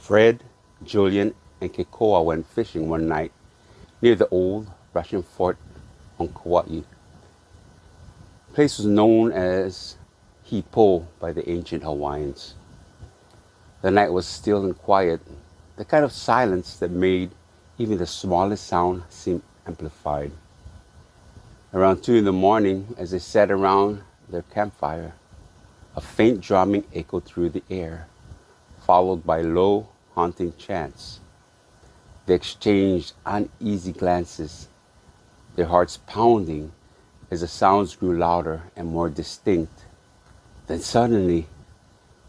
Fred, Julian, and Kekoa went fishing one night near the old Russian fort on Kauai. The place was known as Hipō by the ancient Hawaiians. The night was still and quiet, the kind of silence that made even the smallest sound seem amplified. Around 2 in the morning, as they sat around their campfire, a faint drumming echoed through the air, followed by low, haunting chants. They exchanged uneasy glances, their hearts pounding as the sounds grew louder and more distinct. Then suddenly,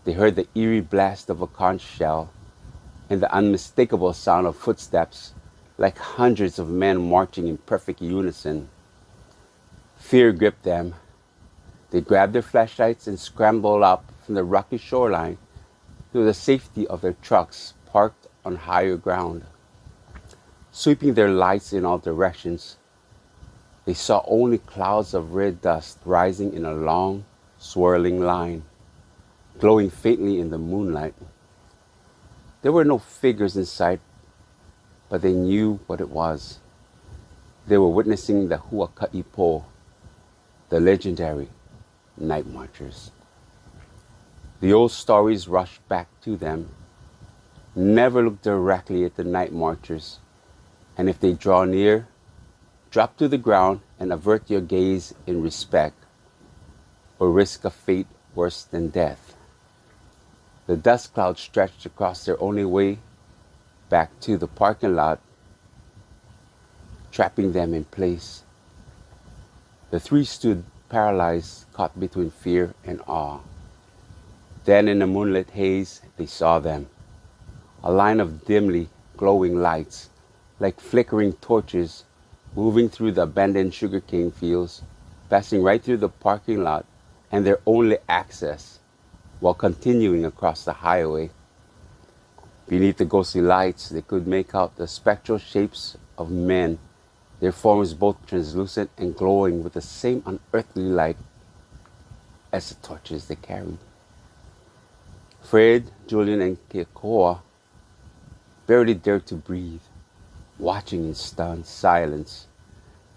they heard the eerie blast of a conch shell and the unmistakable sound of footsteps, like hundreds of men marching in perfect unison. Fear gripped them. They grabbed their flashlights and scrambled up from the rocky shoreline to the safety of their trucks parked on higher ground. Sweeping their lights in all directions, they saw only clouds of red dust rising in a long, swirling line, glowing faintly in the moonlight. There were no figures in sight, but they knew what it was. They were witnessing the O Hipō, the legendary night marchers. The old stories rushed back to them. Never look directly at the night marchers, and if they draw near, drop to the ground and avert your gaze in respect, or risk a fate worse than death. The dust cloud stretched across their only way back to the parking lot, trapping them in place. The three stood paralyzed, caught between fear and awe. Then in the moonlit haze, they saw them, a line of dimly glowing lights, like flickering torches, moving through the abandoned sugarcane fields, passing right through the parking lot and their only access, while continuing across the highway. Beneath the ghostly lights, they could make out the spectral shapes of men, their forms both translucent and glowing with the same unearthly light as the torches they carried. Fred, Julian, and Kekoa barely dared to breathe, watching in stunned silence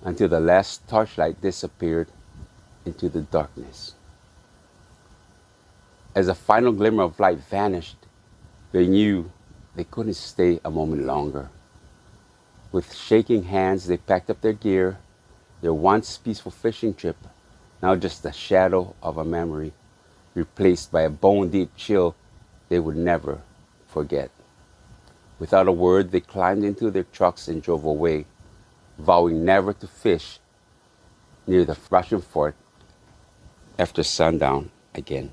until the last torchlight disappeared into the darkness. As a final glimmer of light vanished, they knew they couldn't stay a moment longer. With shaking hands, they packed up their gear, their once peaceful fishing trip, now just the shadow of a memory, replaced by a bone-deep chill they would never forget. Without a word, they climbed into their trucks and drove away, vowing never to fish near the Russian fort after sundown again.